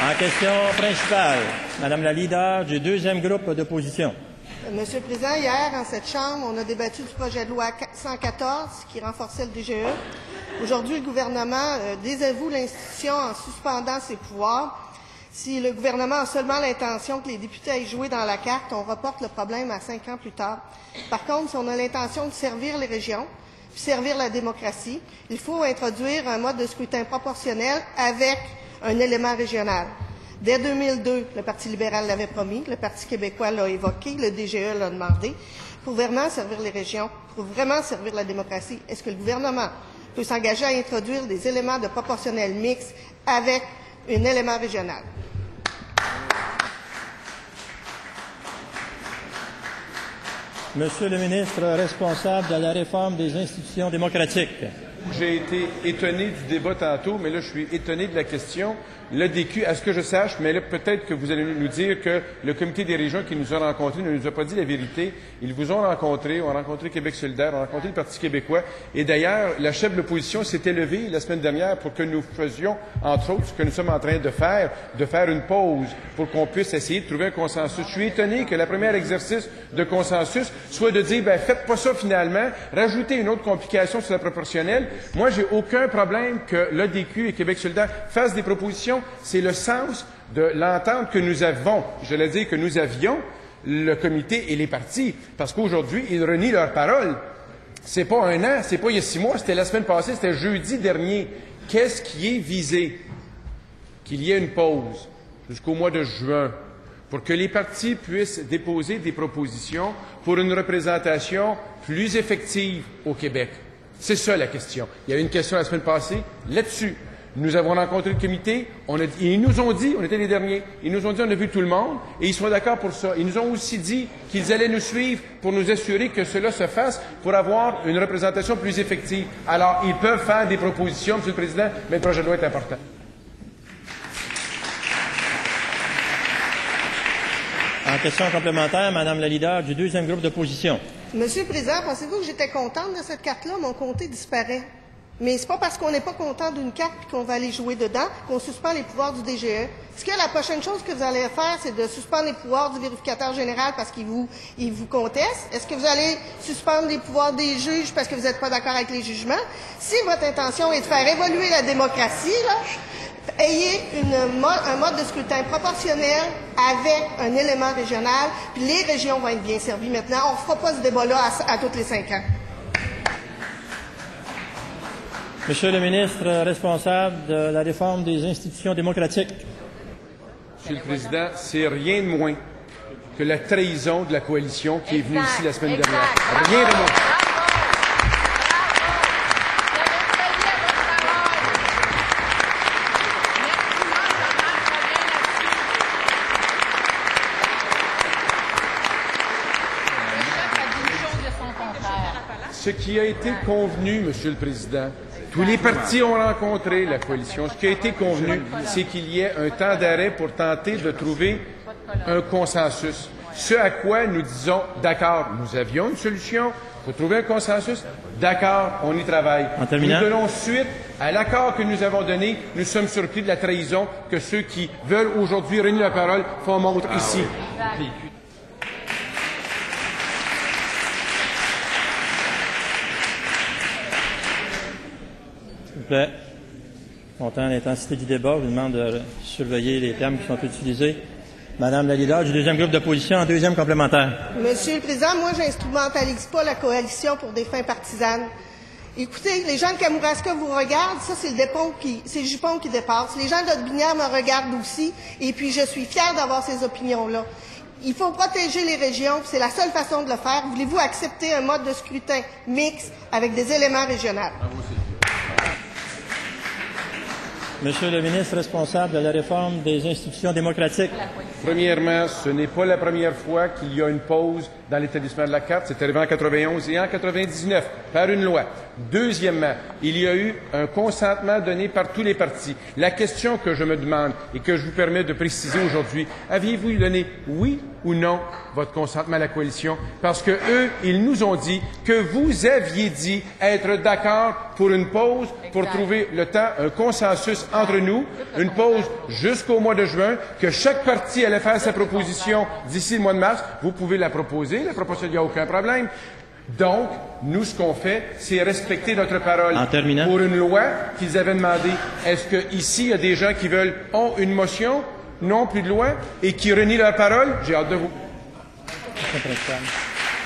En question principale, Madame la leader du deuxième groupe d'opposition. Monsieur le Président, hier, dans cette Chambre, on a débattu du projet de loi 114 qui renforçait le DGE. Aujourd'hui, le gouvernement désavoue l'institution en suspendant ses pouvoirs. Si le gouvernement a seulement l'intention que les députés aillent jouer dans la carte, on reporte le problème à 5 ans plus tard. Par contre, si on a l'intention de servir les régions, puis servir la démocratie, il faut introduire un mode de scrutin proportionnel avec un élément régional. Dès 2002, le Parti libéral l'avait promis, le Parti québécois l'a évoqué, le DGE l'a demandé. Pour vraiment servir les régions, pour vraiment servir la démocratie, est-ce que le gouvernement peut s'engager à introduire des éléments de proportionnel mixte avec un élément régional? Monsieur le ministre responsable de la réforme des institutions démocratiques. J'ai été étonné du débat tantôt, mais là, je suis étonné de la question. L'ADQ, à ce que je sache, mais là, peut-être que vous allez nous dire que le comité des régions qui nous a rencontrés ne nous a pas dit la vérité. Ils vous ont rencontré Québec solidaire, ont rencontré le Parti québécois. Et d'ailleurs, la chef de l'opposition s'était levée la semaine dernière pour que nous faisions, entre autres, ce que nous sommes en train de faire une pause pour qu'on puisse essayer de trouver un consensus. Je suis étonné que le premier exercice de consensus soit de dire, faites pas ça finalement, rajoutez une autre complication sur la proportionnelle. Moi, j'ai aucun problème que l'ADQ et Québec solidaire fassent des propositions. C'est le sens de l'entente que nous avons, j'allais dire que nous avions, le comité et les partis, parce qu'aujourd'hui, ils renient leur parole. C'est pas un an, c'est pas il y a 6 mois, c'était la semaine passée, c'était jeudi dernier. Qu'est-ce qui est visé? Qu'il y ait une pause jusqu'au mois de juin pour que les partis puissent déposer des propositions pour une représentation plus effective au Québec. C'est ça la question. Il y avait une question la semaine passée là-dessus. Nous avons rencontré le comité, ils nous ont dit, on était les derniers, ils nous ont dit on a vu tout le monde et ils sont d'accord pour ça. Ils nous ont aussi dit qu'ils allaient nous suivre pour nous assurer que cela se fasse pour avoir une représentation plus effective. Alors, ils peuvent faire des propositions, Monsieur le Président, mais le projet de loi est important. En question complémentaire, Madame la leader du deuxième groupe d'opposition. Monsieur le Président, pensez-vous que j'étais contente de cette carte-là? Mon comté disparaît. Mais c'est pas parce qu'on n'est pas content d'une carte et qu'on va aller jouer dedans qu'on suspend les pouvoirs du DGE. Est-ce que la prochaine chose que vous allez faire, c'est de suspendre les pouvoirs du vérificateur général parce qu'il vous conteste? Est-ce que vous allez suspendre les pouvoirs des juges parce que vous n'êtes pas d'accord avec les jugements? Si votre intention est de faire évoluer la démocratie, là, ayez un mode de scrutin proportionnel avec un élément régional, puis les régions vont être bien servies maintenant. On ne fera pas ce débat-là à tous les 5 ans. Monsieur le ministre responsable de la réforme des institutions démocratiques. Monsieur le Président, c'est rien de moins que la trahison de la coalition qui est venue ici la semaine dernière. Rien de moins. Ce qui a été convenu, Monsieur le Président, tous les partis ont rencontré la coalition. Ce qui a été convenu, c'est qu'il y ait un temps d'arrêt pour tenter de trouver un consensus. Ce à quoi nous disons, d'accord, nous avions une solution, il faut trouver un consensus, d'accord, on y travaille. Nous donnons suite à l'accord que nous avons donné. Nous sommes surpris de la trahison que ceux qui veulent aujourd'hui renier la parole font montre ici. Comptant l'intensité du débat, je vous demande de surveiller les termes qui sont utilisés. Madame la leader du deuxième groupe d'opposition, en deuxième complémentaire. Monsieur le Président, moi, j'instrumentalise pas la coalition pour des fins partisanes. Écoutez, les gens de Kamouraska vous regardent, ça, c'est le jupon qui dépasse. Les gens d'Aude-Binière me regardent aussi, et puis je suis fière d'avoir ces opinions-là. Il faut protéger les régions, c'est la seule façon de le faire. Voulez-vous accepter un mode de scrutin mixte avec des éléments régionaux? Monsieur le ministre responsable de la réforme des institutions démocratiques. Premièrement, ce n'est pas la première fois qu'il y a une pause dans l'établissement de la carte. C'est arrivé en 91 et en 99 par une loi. Deuxièmement, il y a eu un consentement donné par tous les partis. La question que je me demande et que je vous permets de préciser aujourd'hui, aviez-vous donné oui ou non votre consentement à la coalition? Parce que eux, ils nous ont dit que vous aviez dit être d'accord pour une pause, pour trouver le temps, un consensus entre nous, une pause jusqu'au mois de juin, que chaque parti allait faire sa proposition d'ici le mois de mars. Vous pouvez la proposer, il n'y a aucun problème. Donc, nous, ce qu'on fait, c'est respecter notre parole. En terminant. Pour une loi qu'ils avaient demandé. Est-ce que ici il y a des gens qui ont une motion, non plus de loi, et qui renient leur parole? J'ai hâte de vous.